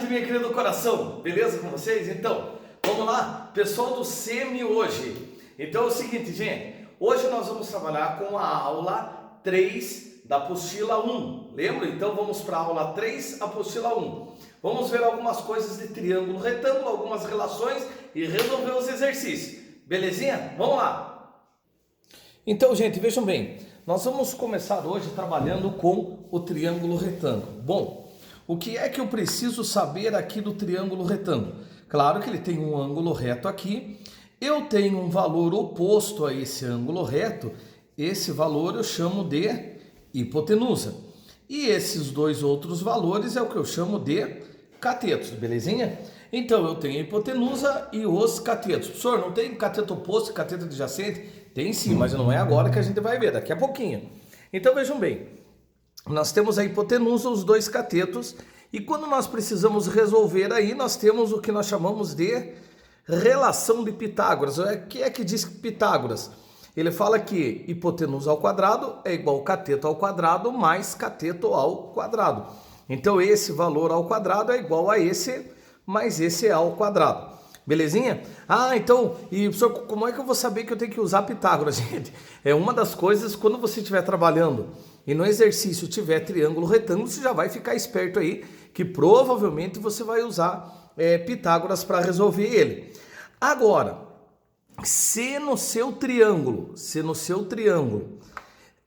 de minha querida coração, beleza com vocês? Então, vamos lá, pessoal do SEMI hoje. Então é o seguinte, gente, hoje nós vamos trabalhar com a aula 3 da apostila 1, lembra? Então vamos para a aula 3, apostila 1. Vamos ver algumas coisas de triângulo, retângulo, algumas relações e resolver os exercícios, belezinha? Vamos lá! Então, gente, vejam bem, nós vamos começar hoje trabalhando com o triângulo retângulo. Bom, o que é que eu preciso saber aqui do triângulo retângulo? Claro que ele tem um ângulo reto aqui, eu tenho um valor oposto a esse ângulo reto, esse valor eu chamo de hipotenusa. E esses dois outros valores é o que eu chamo de catetos, belezinha? Então eu tenho a hipotenusa e os catetos. Professor, não tem cateto oposto e cateto adjacente? Tem sim, mas não é agora que a gente vai ver, daqui a pouquinho. Então vejam bem, nós temos a hipotenusa, os dois catetos, e quando nós precisamos resolver aí, nós temos o que nós chamamos de relação de Pitágoras. O que é que diz Pitágoras? Ele fala que hipotenusa ao quadrado é igual cateto ao quadrado mais cateto ao quadrado. Então esse valor ao quadrado é igual a esse mais esse ao quadrado. Belezinha? Ah, então, e professor, como é que eu vou saber que eu tenho que usar Pitágoras, gente? É uma das coisas, quando você estiver trabalhando e no exercício tiver triângulo retângulo, você já vai ficar esperto aí, que provavelmente você vai usar Pitágoras para resolver ele. Agora, se no seu triângulo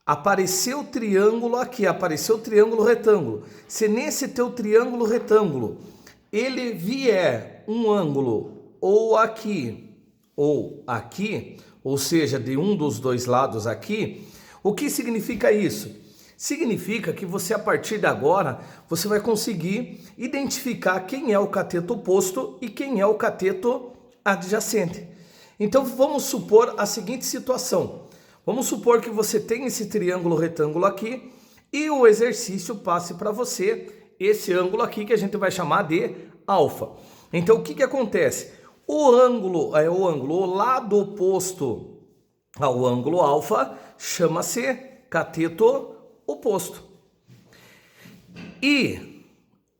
apareceu o triângulo aqui, apareceu o triângulo retângulo, se nesse teu triângulo retângulo ele vier um ângulo ou aqui, ou seja, de um dos dois lados aqui, o que significa isso? Significa que você, a partir de agora, você vai conseguir identificar quem é o cateto oposto e quem é o cateto adjacente. Então, vamos supor a seguinte situação. Vamos supor que você tem esse triângulo retângulo aqui e o exercício passe para você esse ângulo aqui que a gente vai chamar de alfa. Então, o que acontece? O lado oposto ao ângulo alfa chama-se cateto oposto. E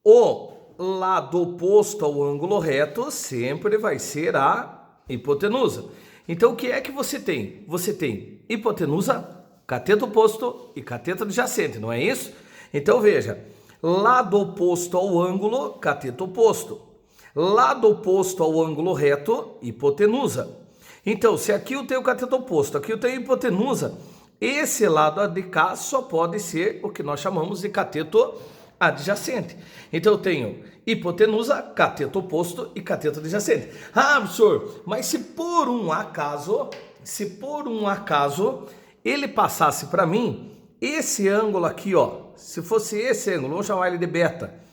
o lado oposto ao ângulo reto sempre vai ser a hipotenusa. Então, o que é que você tem? Você tem hipotenusa, cateto oposto e cateto adjacente, não é isso? Então, veja, lado oposto ao ângulo, cateto oposto. Lado oposto ao ângulo reto, hipotenusa. Então, se aqui eu tenho cateto oposto, aqui eu tenho hipotenusa, esse lado de cá só pode ser o que nós chamamos de cateto adjacente. Então, eu tenho hipotenusa, cateto oposto e cateto adjacente. Ah, professor, mas se por um acaso ele passasse para mim esse ângulo aqui, ó, se fosse esse ângulo, vamos chamar ele de beta.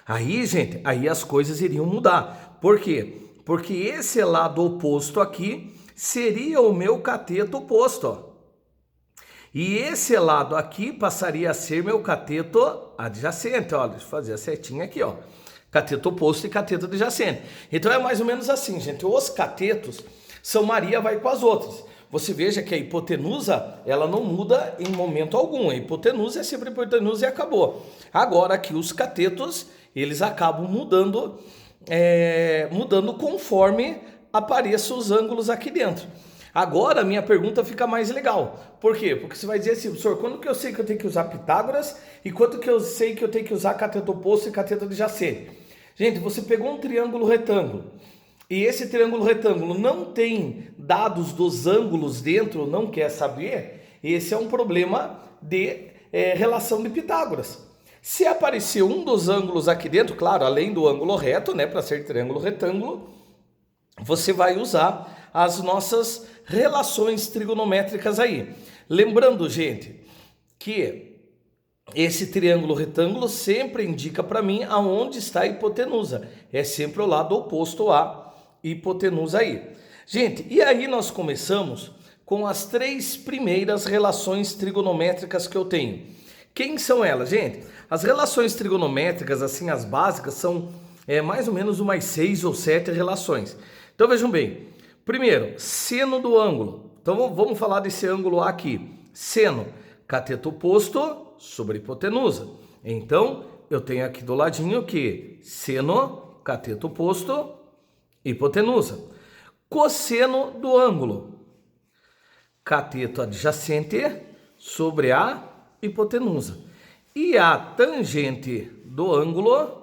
Aí, gente, aí as coisas iriam mudar. Por quê? Porque esse lado oposto aqui seria o meu cateto oposto, ó. E esse lado aqui passaria a ser meu cateto adjacente, ó. Deixa eu fazer a setinha aqui, ó. Cateto oposto e cateto adjacente. Então é mais ou menos assim, gente. Os catetos são Maria vai com as outras. Você veja que a hipotenusa, ela não muda em momento algum. A hipotenusa é sempre hipotenusa e acabou. Agora aqui os catetos, eles acabam mudando conforme apareçam os ângulos aqui dentro. Agora a minha pergunta fica mais legal. Por quê? Porque você vai dizer assim, professor, quando que eu sei que eu tenho que usar Pitágoras e quando que eu sei que eu tenho que usar cateto oposto e cateto adjacente? Gente, você pegou um triângulo retângulo e esse triângulo retângulo não tem dados dos ângulos dentro, não quer saber, esse é um problema de relação de Pitágoras. Se aparecer um dos ângulos aqui dentro, claro, além do ângulo reto, né, para ser triângulo retângulo, você vai usar as nossas relações trigonométricas aí. Lembrando, gente, que esse triângulo retângulo sempre indica para mim aonde está a hipotenusa. É sempre o lado oposto à hipotenusa aí. Gente, e aí nós começamos com as três primeiras relações trigonométricas que eu tenho. Quem são elas, gente? As relações trigonométricas, assim, as básicas, são mais ou menos umas 6 ou 7 relações. Então vejam bem, primeiro, seno do ângulo. Então vamos falar desse ângulo aqui. Seno, cateto oposto sobre hipotenusa. Então, eu tenho aqui do ladinho que seno, cateto oposto, hipotenusa. Cosseno do ângulo, cateto adjacente sobre a hipotenusa. E a tangente do ângulo,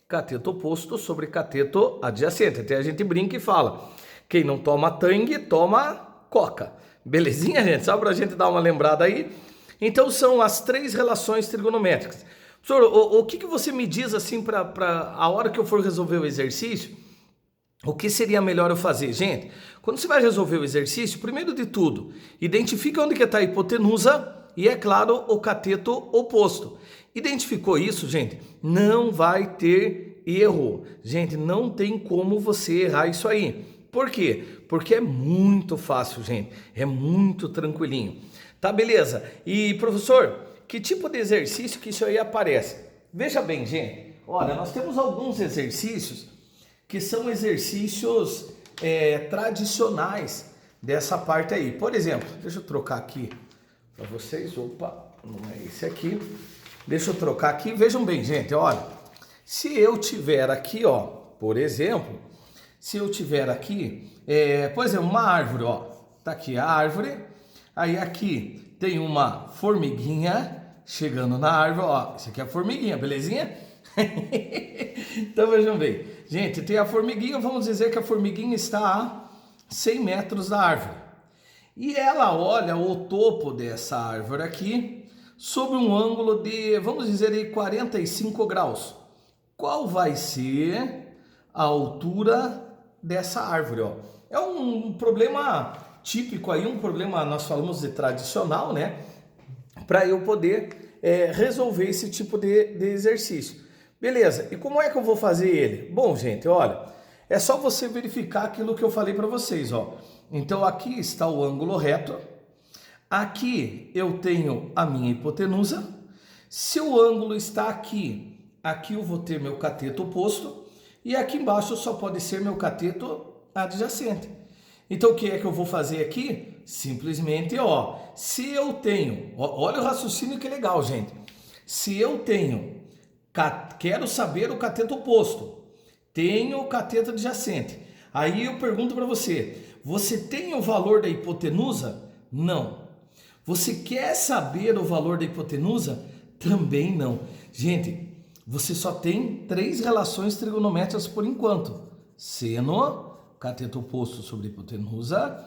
cateto oposto sobre cateto adjacente. Até a gente brinca e fala, quem não toma tangue, toma coca. Belezinha, gente? Só para a gente dar uma lembrada aí. Então, são as 3 relações trigonométricas. Professor, o que você me diz assim para a hora que eu for resolver o exercício? O que seria melhor eu fazer? Gente, quando você vai resolver o exercício, primeiro de tudo, identifica onde que está a hipotenusa e, é claro, o cateto oposto. Identificou isso, gente? Não vai ter erro. Gente, não tem como você errar isso aí. Por quê? Porque é muito fácil, gente. É muito tranquilinho. Tá, beleza? E, professor, que tipo de exercício que isso aí aparece? Veja bem, gente. Olha, nós temos alguns exercícios que são exercícios tradicionais dessa parte aí. Por exemplo, deixa eu trocar aqui para vocês. Opa, não é esse aqui. Deixa eu trocar aqui. Vejam bem, gente, olha. Se eu tiver aqui, ó, por exemplo, se eu tiver aqui, por exemplo, uma árvore, ó. Tá aqui a árvore. Aí aqui tem uma formiguinha chegando na árvore, ó. Isso aqui é a formiguinha, belezinha? Então vejam bem, gente, tem a formiguinha, vamos dizer que a formiguinha está a 100 metros da árvore. E ela olha o topo dessa árvore aqui sob um ângulo de, vamos dizer aí, 45 graus. Qual vai ser a altura dessa árvore, ó? É um problema típico aí, um problema, nós falamos de tradicional, né? Para eu poder resolver esse tipo de exercício. Beleza, e como é que eu vou fazer ele? Bom, gente, olha, é só você verificar aquilo que eu falei para vocês, ó. Então, aqui está o ângulo reto, aqui eu tenho a minha hipotenusa. Se o ângulo está aqui, aqui eu vou ter meu cateto oposto, e aqui embaixo só pode ser meu cateto adjacente. Então, o que é que eu vou fazer aqui? Simplesmente, ó, se eu tenho, olha o raciocínio que legal, gente. Se eu tenho, quero saber o cateto oposto, tenho o cateto adjacente. Aí eu pergunto para você, você tem o valor da hipotenusa? Não. Você quer saber o valor da hipotenusa? Também não. Gente, você só tem 3 relações trigonométricas por enquanto. Seno, cateto oposto sobre hipotenusa,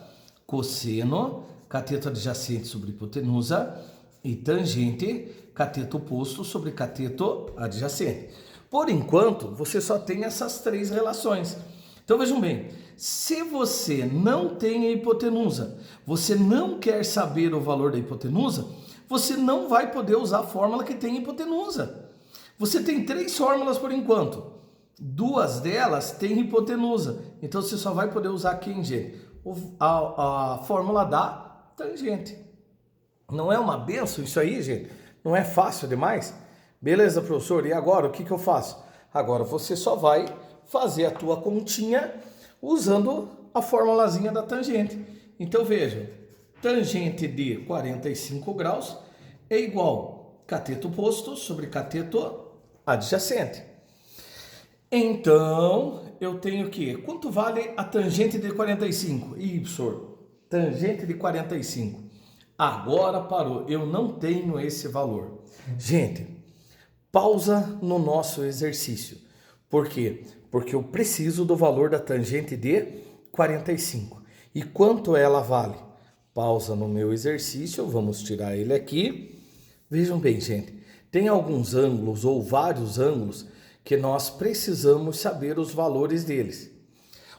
cosseno, cateto adjacente sobre hipotenusa e tangente, cateto oposto sobre cateto adjacente. Por enquanto, você só tem essas 3 relações. Então vejam bem, se você não tem a hipotenusa, você não quer saber o valor da hipotenusa, você não vai poder usar a fórmula que tem hipotenusa. Você tem 3 fórmulas por enquanto. 2 delas têm hipotenusa. Então você só vai poder usar quem, gente? A fórmula da tangente. Não é uma benção isso aí, gente? Não é fácil demais? Beleza, professor? E agora o que eu faço? Agora você só vai fazer a tua continha usando a formulazinha da tangente. Então veja, tangente de 45 graus é igual cateto oposto sobre cateto adjacente. Então, eu tenho que, quanto vale a tangente de 45? Ih, professor, tangente de 45. Agora parou, eu não tenho esse valor. Gente, pausa no nosso exercício. Por quê? Porque eu preciso do valor da tangente de 45. E quanto ela vale? Pausa no meu exercício, vamos tirar ele aqui. Vejam bem, gente, tem alguns ângulos ou vários ângulos que nós precisamos saber os valores deles.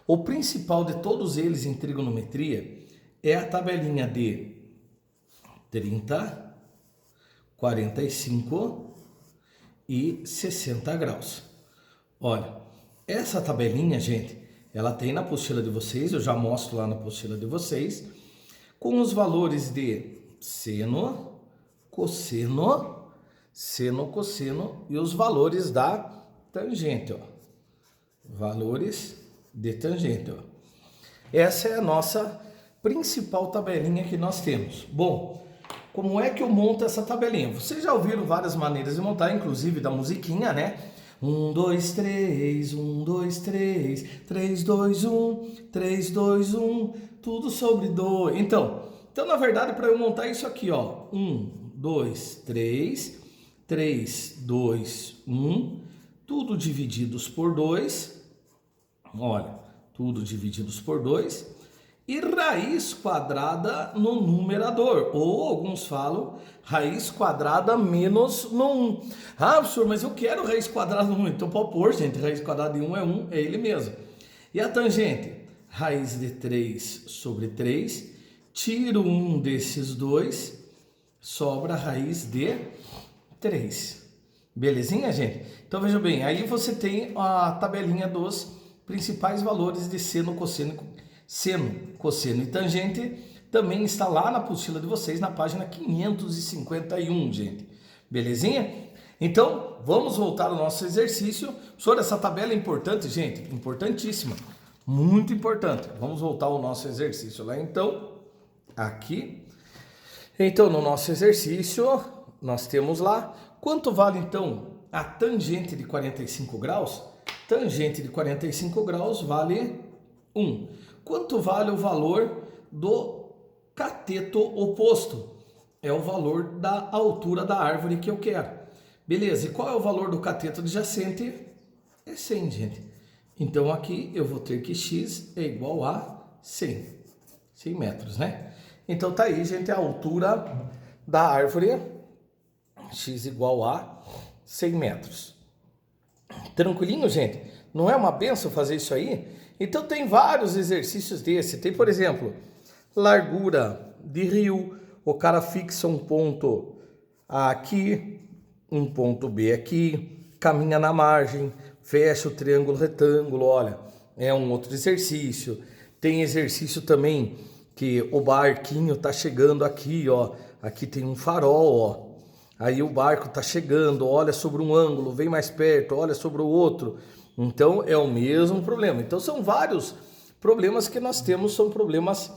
O principal de todos eles em trigonometria é a tabelinha de 30, 45 e 60 graus. Olha, essa tabelinha, gente, ela tem na apostila de vocês, eu já mostro lá na apostila de vocês, com os valores de seno, cosseno, seno, cosseno e os valores da tangente, ó. Valores de tangente, ó. Essa é a nossa principal tabelinha que nós temos. Bom, como é que eu monto essa tabelinha? Vocês já ouviram várias maneiras de montar, inclusive da musiquinha, né? 1, 2, 3, 1, 2, 3, 3, 2, 1, 3, 2, 1, tudo sobre 2. Então, na verdade, para eu montar isso aqui, ó, 1, 2, 3, 3, 2, 1, tudo divididos por 2, olha, tudo divididos por 2, e raiz quadrada no numerador, ou alguns falam raiz quadrada menos no 1. Ah, professor, mas eu quero raiz quadrada no 1, então pode pôr, gente, raiz quadrada de 1 é 1, é ele mesmo. E a tangente? Raiz de 3 sobre 3, tiro um desses dois, sobra a raiz de 3. Belezinha, gente? Então veja bem, aí você tem a tabelinha dos principais valores de seno, cosseno e tangente. Também está lá na apostila de vocês, na página 551, gente. Belezinha? Então, vamos voltar ao nosso exercício. Sobre essa tabela é importante, gente, importantíssima, muito importante. Vamos voltar ao nosso exercício lá, então, aqui. Então, no nosso exercício, nós temos lá, quanto vale, então, a tangente de 45 graus? Tangente de 45 graus vale 1. Quanto vale o valor do cateto oposto? É o valor da altura da árvore que eu quero. Beleza, e qual é o valor do cateto adjacente? É 100, gente. Então aqui eu vou ter que x é igual a 100 metros, né? Então tá aí, gente, a altura da árvore, x igual a 100 metros. Tranquilinho, gente? Não é uma benção fazer isso aí? Então tem vários exercícios desse. Tem, por exemplo, largura de rio. O cara fixa um ponto A aqui, um ponto B aqui, caminha na margem, fecha o triângulo retângulo. Olha, é um outro exercício. Tem exercício também que o barquinho tá chegando aqui, ó. Aqui tem um farol, ó. Aí o barco tá chegando, olha sobre um ângulo, vem mais perto, olha sobre o outro. Então é o mesmo problema. Então são vários problemas que nós temos, são problemas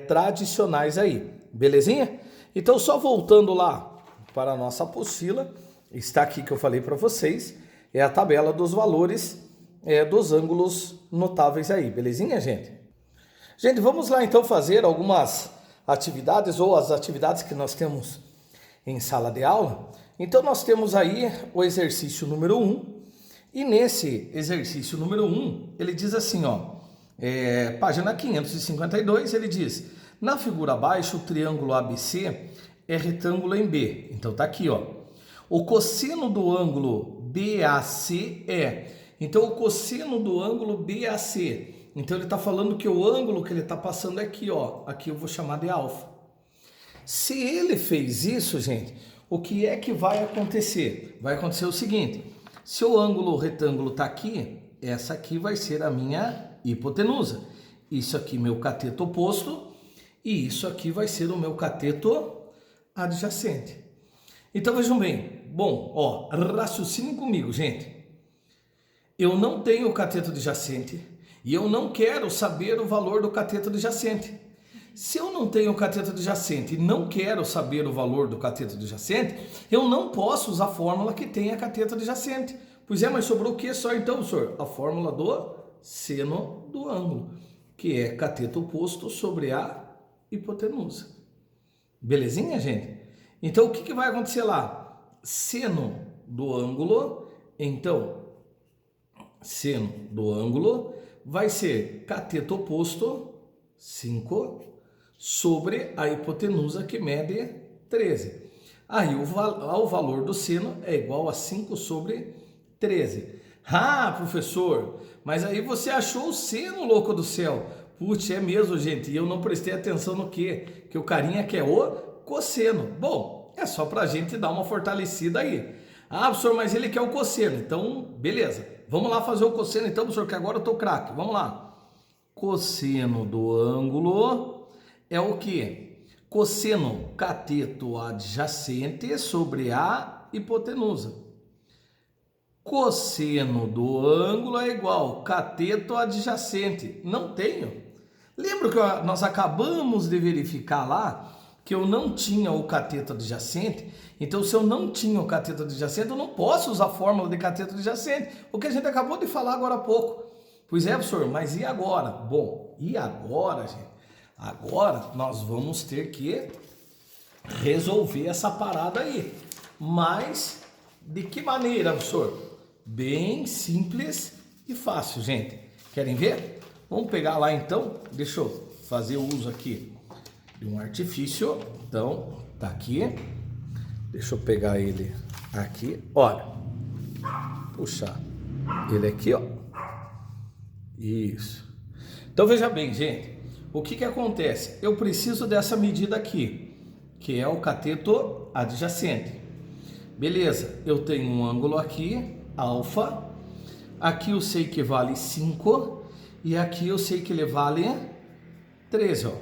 tradicionais aí, belezinha? Então só voltando lá para a nossa apostila, está aqui que eu falei para vocês, é a tabela dos valores dos ângulos notáveis aí, belezinha, gente? Gente, vamos lá então fazer algumas atividades ou as atividades que nós temos em sala de aula. Então nós temos aí o exercício número 1, e nesse exercício número 1, ele diz assim, ó, página 552, ele diz, na figura abaixo, o triângulo ABC é retângulo em B. Então tá aqui, ó, o cosseno do ângulo BAC é, então o cosseno do ângulo BAC, então ele está falando que o ângulo que ele está passando é aqui, ó, aqui eu vou chamar de alfa. Se ele fez isso, gente, o que é que vai acontecer? Vai acontecer o seguinte, se o ângulo retângulo está aqui, essa aqui vai ser a minha hipotenusa. Isso aqui meu cateto oposto e isso aqui vai ser o meu cateto adjacente. Então vejam bem, bom, ó, raciocinem comigo, gente. Eu não tenho o cateto adjacente e eu não quero saber o valor do cateto adjacente. Se eu não tenho o cateto adjacente e não quero saber o valor do cateto adjacente, eu não posso usar a fórmula que tem a cateto adjacente. Pois é, mas sobrou o que só então, professor? A fórmula do seno do ângulo, que é cateto oposto sobre a hipotenusa. Belezinha, gente? Então, o que vai acontecer lá? Seno do ângulo, então, seno do ângulo vai ser cateto oposto, 5, sobre a hipotenusa que mede 13. Aí o valor do seno é igual a 5 sobre 13. Ah, professor, mas aí você achou o seno, louco do céu. Putz, é mesmo, gente, e eu não prestei atenção no quê? Que o carinha quer o cosseno. Bom, é só pra gente dar uma fortalecida aí. Ah, professor, mas ele quer o cosseno, então beleza. Vamos lá fazer o cosseno então, professor, que agora eu tô craque. Vamos lá. Cosseno do ângulo é o que? Cosseno cateto adjacente sobre a hipotenusa. Cosseno do ângulo é igual cateto adjacente. Não tenho. Lembra que nós acabamos de verificar lá que eu não tinha o cateto adjacente. Então, se eu não tinha o cateto adjacente, eu não posso usar a fórmula de cateto adjacente, o que a gente acabou de falar agora há pouco. Pois é, professor, mas e agora? Bom, e agora, gente? Agora nós vamos ter que resolver essa parada aí. Mas de que maneira, professor? Bem simples e fácil, gente. Querem ver? Vamos pegar lá então. Deixa eu fazer o uso aqui de um artifício. Então, tá aqui. Deixa eu pegar ele aqui. Olha. Puxar ele aqui, ó. Isso. Então, veja bem, gente. O que acontece? Eu preciso dessa medida aqui, que é o cateto adjacente. Beleza, eu tenho um ângulo aqui, alfa. Aqui eu sei que vale 5 e aqui eu sei que ele vale 13, ó.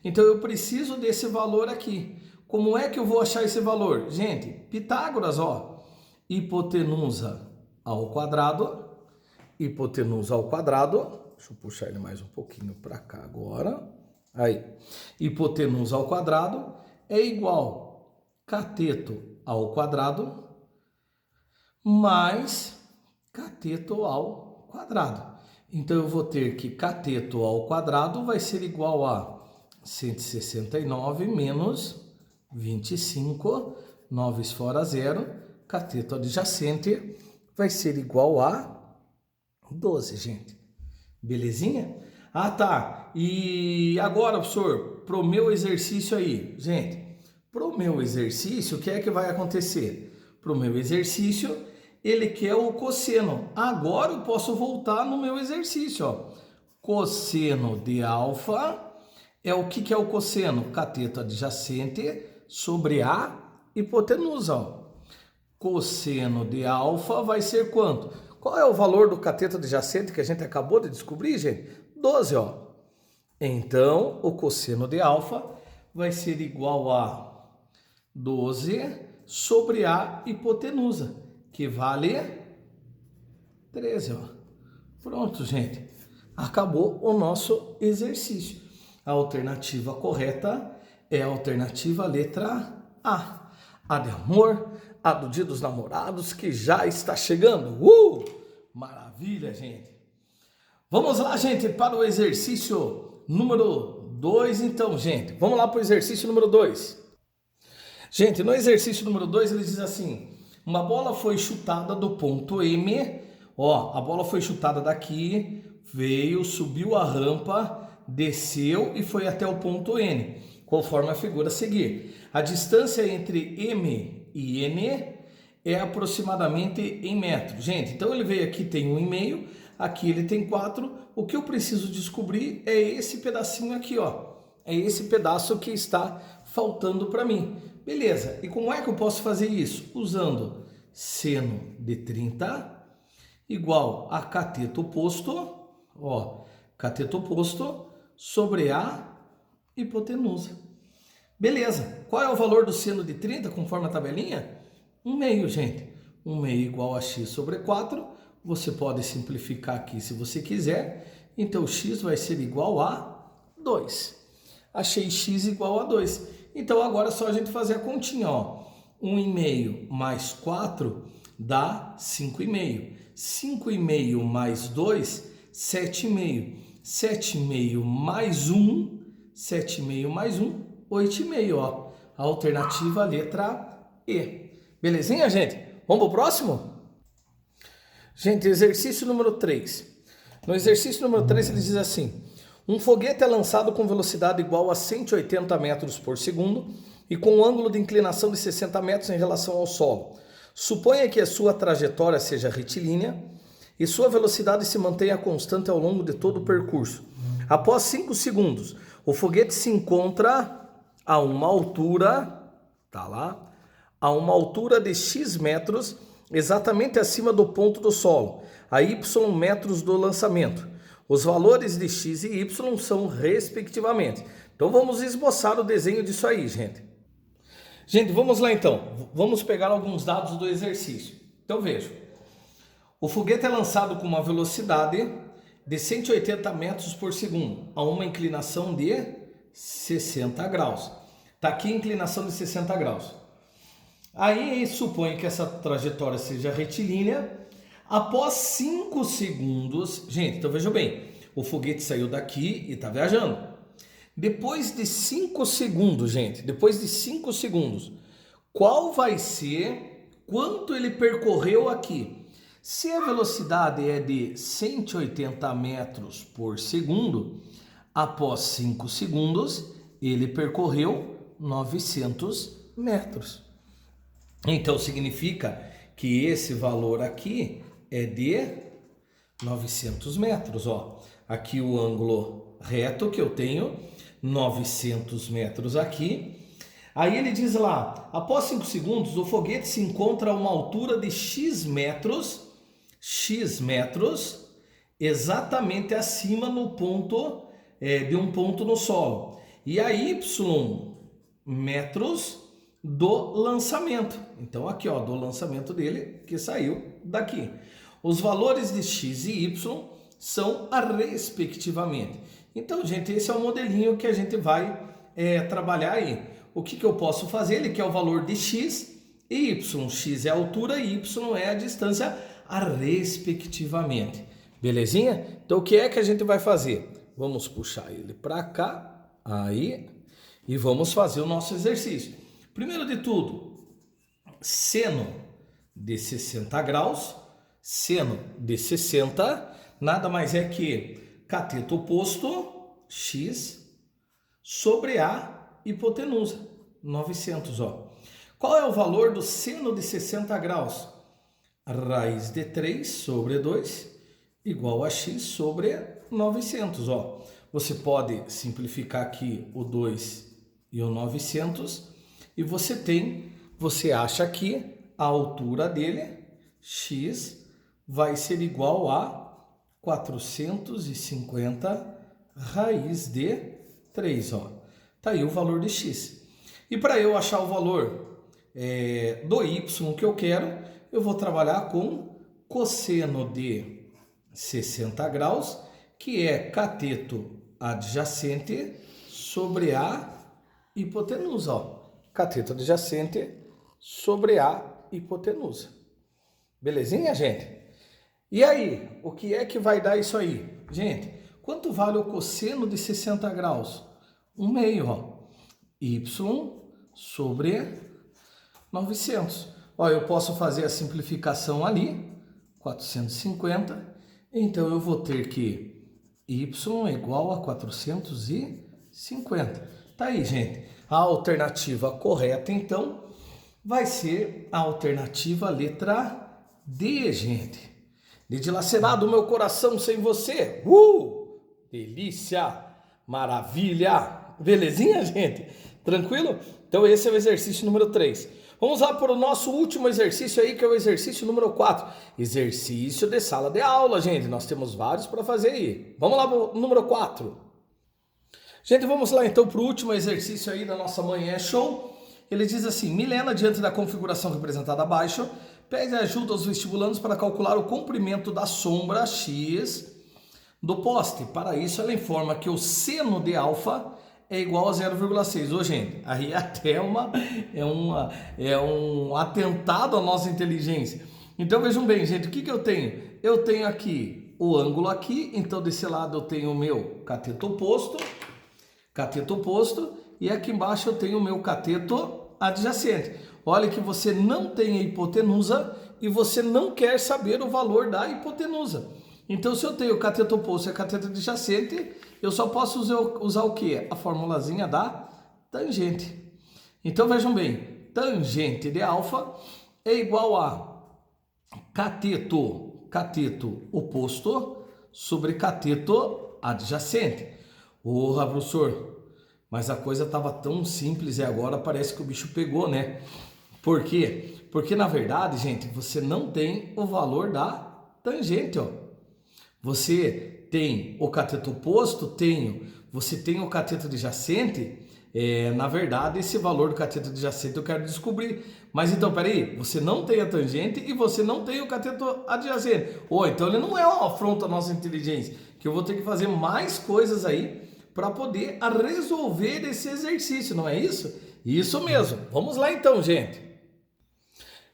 Então eu preciso desse valor aqui. Como é que eu vou achar esse valor? Gente, Pitágoras, ó. Hipotenusa ao quadrado. Hipotenusa ao quadrado. Deixa eu puxar ele mais um pouquinho para cá agora. Aí. Hipotenusa ao quadrado é igual cateto ao quadrado mais cateto ao quadrado. Então eu vou ter que cateto ao quadrado vai ser igual a 169 menos 25, 9 fora 0, cateto adjacente vai ser igual a 12, gente. Belezinha? Ah, tá. E agora, professor, pro meu exercício aí, gente, pro meu exercício, o que é que vai acontecer? Pro meu exercício, ele quer o cosseno. Agora eu posso voltar no meu exercício, ó. Cosseno de alfa é o que é o cosseno? Cateto adjacente sobre a hipotenusa, ó. Cosseno de alfa vai ser quanto? Qual é o valor do cateto adjacente que a gente acabou de descobrir, gente? 12, ó. Então, o cosseno de alfa vai ser igual a 12 sobre a hipotenusa, que vale 13, ó. Pronto, gente. Acabou o nosso exercício. A alternativa correta é a alternativa letra A. A de amor, a do dia dos namorados, que já está chegando. Maravilha, gente. Vamos lá, gente, para o exercício número 2, então, gente. Vamos lá para o exercício número 2. Gente, no exercício número 2, ele diz assim: uma bola foi chutada do ponto M, ó, a bola foi chutada daqui, veio, subiu a rampa, desceu e foi até o ponto N, conforme a figura a seguir. A distância entre M e N é aproximadamente em metros. Gente, então ele veio aqui, tem 1,5, aqui ele tem 4. O que eu preciso descobrir é esse pedacinho aqui, ó. É esse pedaço que está faltando para mim. Beleza, e como é que eu posso fazer isso? Usando seno de 30 igual a cateto oposto, ó, cateto oposto sobre a hipotenusa. Beleza, qual é o valor do seno de 30 conforme a tabelinha? 1/2, gente. 1/2 igual a x sobre 4. Você pode simplificar aqui se você quiser. Então, x vai ser igual a 2. Achei x igual a 2. Então, agora é só a gente fazer a continha, ó. 1,5 mais 4 dá 5,5. 5,5 mais 2, 7,5. 7,5 mais 1, 7,5 mais 1, 8,5, ó. A alternativa letra E. Belezinha, gente? Vamos pro próximo? Gente, exercício número 3. No exercício número 3 ele diz assim: um foguete é lançado com velocidade igual a 180 metros por segundo e com um ângulo de inclinação de 60 metros em relação ao solo. Suponha que a sua trajetória seja retilínea e sua velocidade se mantenha constante ao longo de todo o percurso. Após 5 segundos, o foguete se encontra a uma altura, tá lá, a uma altura de x metros, exatamente acima do ponto do solo, a y metros do lançamento. Os valores de x e y são respectivamente. Então vamos esboçar o desenho disso aí, gente. Gente, vamos lá então. Vamos pegar alguns dados do exercício. Então veja. O foguete é lançado com uma velocidade de 180 metros por segundo, a uma inclinação de 60 graus. Está aqui a inclinação de 60 graus. Aí suponho que essa trajetória seja retilínea. Após 5 segundos, gente, então veja bem, o foguete saiu daqui e está viajando. Depois de 5 segundos, gente, depois de 5 segundos, qual vai ser quanto ele percorreu aqui? Se a velocidade é de 180 metros por segundo, após 5 segundos, ele percorreu 900 metros. Então significa que esse valor aqui é de 900 metros. Ó. Aqui o ângulo reto que eu tenho, 900 metros aqui. Aí ele diz lá, após 5 segundos, o foguete se encontra a uma altura de x metros, exatamente acima no ponto, de um ponto no solo. E a y metros do lançamento. Então aqui, ó, do lançamento dele que saiu daqui. Os valores de x e y são respectivamente. Então, gente, esse é o modelinho que a gente vai trabalhar aí. O que eu posso fazer? Ele quer o valor de x e y. X é a altura e y é a distância respectivamente. Belezinha? Então, o que é que a gente vai fazer? Vamos puxar ele para cá, aí, e vamos fazer o nosso exercício. Primeiro de tudo, seno de 60 graus, seno de 60, nada mais é que cateto oposto, x, sobre a hipotenusa, 900, ó. Qual é o valor do seno de 60 graus? Raiz de 3 sobre 2 igual a x sobre 900, ó. Você pode simplificar aqui o 2 e o 900 e você acha que a altura dele, x, vai ser igual a 450 raiz de 3, ó. Tá aí o valor de x. E para eu achar o valor do y que eu quero, eu vou trabalhar com cosseno de 60 graus, que é cateto adjacente sobre a hipotenusa, ó. Cateto adjacente sobre a hipotenusa. Belezinha, gente? E aí, o que é que vai dar isso aí? Gente, quanto vale o cosseno de 60 graus? 1/2, ó. Y sobre 900. Ó, eu posso fazer a simplificação ali, 450. Então, eu vou ter que y é igual a 450. Tá aí, gente. A alternativa correta, então, vai ser a alternativa letra D, gente. De dilacerado o meu coração sem você. Delícia! Maravilha! Belezinha, gente? Tranquilo? Então, esse é o exercício número 3. Vamos lá para o nosso último exercício aí, que é o exercício número 4. Exercício de sala de aula, gente. Nós temos vários para fazer aí. Vamos lá para o número 4. Gente, vamos lá então para o último exercício aí da nossa manhã show. Ele diz assim: Milena, diante da configuração representada abaixo, pede ajuda aos vestibulandos para calcular o comprimento da sombra X do poste. Para isso, ela informa que o seno de alfa é igual a 0,6. Ô, gente, aí até um atentado à nossa inteligência. Então, vejam bem, gente, o que eu tenho? Eu tenho aqui o ângulo aqui, então desse lado eu tenho o meu cateto oposto, e aqui embaixo eu tenho o meu cateto adjacente. Olha que você não tem a hipotenusa e você não quer saber o valor da hipotenusa. Então, se eu tenho o cateto oposto e a cateto adjacente, eu só posso usar o quê? A formulazinha da tangente. Então, vejam bem, tangente de alfa é igual a cateto oposto sobre cateto adjacente. Professor, mas a coisa estava tão simples e agora parece que o bicho pegou, né? Por quê? Porque, na verdade, gente, você não tem o valor da tangente, ó. Você tem o cateto oposto? Você tem o cateto adjacente? Na verdade, esse valor do cateto adjacente eu quero descobrir. Mas então, peraí, você não tem a tangente e você não tem o cateto adjacente. Então ele não é uma afronta à nossa inteligência, que eu vou ter que fazer mais coisas aí para poder resolver esse exercício, não é isso? Isso mesmo. Vamos lá então, gente.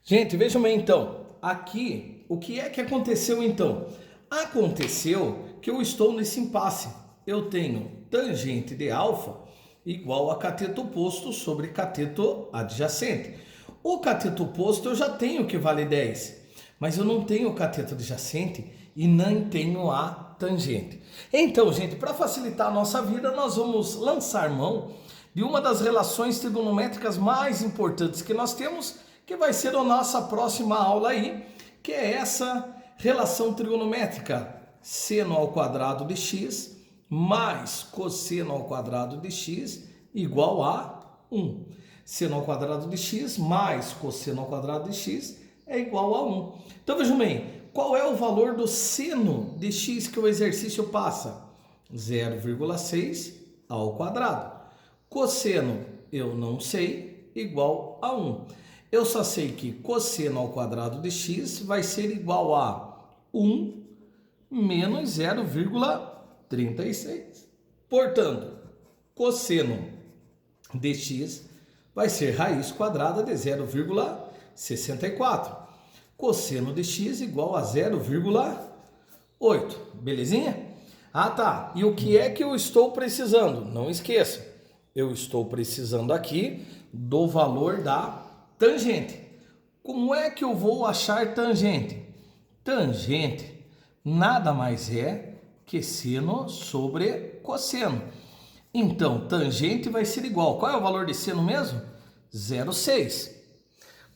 Gente, vejam bem então. Aqui, o que é que aconteceu então? Aconteceu que eu estou nesse impasse. Eu tenho tangente de alfa igual a cateto oposto sobre cateto adjacente. O cateto oposto eu já tenho que vale 10, mas eu não tenho o cateto adjacente e nem tenho a tangente. Então, gente, para facilitar a nossa vida, nós vamos lançar mão de uma das relações trigonométricas mais importantes que nós temos, que vai ser a nossa próxima aula aí, que é essa relação trigonométrica, seno ao quadrado de x mais cosseno ao quadrado de x igual a 1. Seno ao quadrado de x mais cosseno ao quadrado de x é igual a 1. Então vejam bem, qual é o valor do seno de x que o exercício passa? 0,6 ao quadrado. Cosseno eu não sei, igual a 1. Eu só sei que cosseno ao quadrado de x vai ser igual a 1 menos 0,36. Portanto, cosseno de x vai ser raiz quadrada de 0,64. Cosseno de x igual a 0,8. Belezinha? Ah, tá. E o que é que eu estou precisando? Não esqueça. Eu estou precisando aqui do valor da tangente. Como é que eu vou achar tangente? Tangente nada mais é que seno sobre cosseno. Então, tangente vai ser igual. Qual é o valor de seno mesmo? 0,6.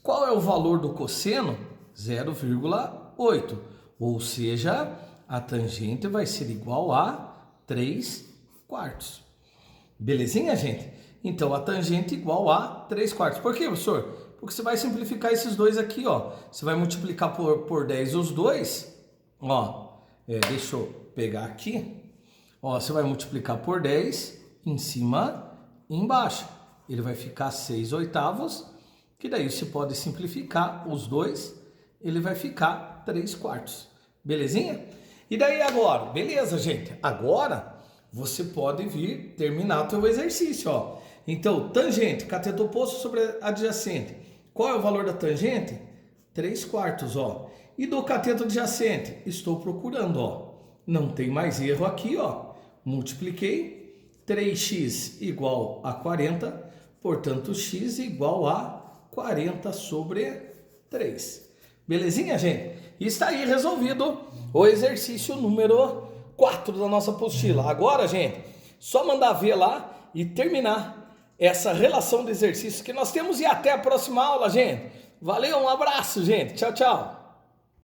Qual é o valor do cosseno? 0,8. Ou seja, a tangente vai ser igual a 3/4. Belezinha, gente? Então, a tangente igual a 3/4. Por quê, professor? Porque você vai simplificar esses dois aqui, ó. Você vai multiplicar por 10 os dois. Ó, deixa eu pegar aqui. Ó, você vai multiplicar por 10 em cima e embaixo. Ele vai ficar 6/8, que daí você pode simplificar os dois. Ele vai ficar 3/4. Belezinha? E daí agora? Beleza, gente. Agora você pode vir terminar o seu exercício, ó. Então, tangente, cateto oposto sobre adjacente. Qual é o valor da tangente? 3/4, ó. E do cateto adjacente? Estou procurando, ó. Não tem mais erro aqui, ó. Multipliquei. 3x igual a 40. Portanto, x igual a 40 sobre 3. Belezinha, gente? E está aí resolvido o exercício número 4 da nossa apostila. Agora, gente, só mandar ver lá e terminar essa relação de exercícios que nós temos. E até a próxima aula, gente. Valeu, um abraço, gente. Tchau, tchau.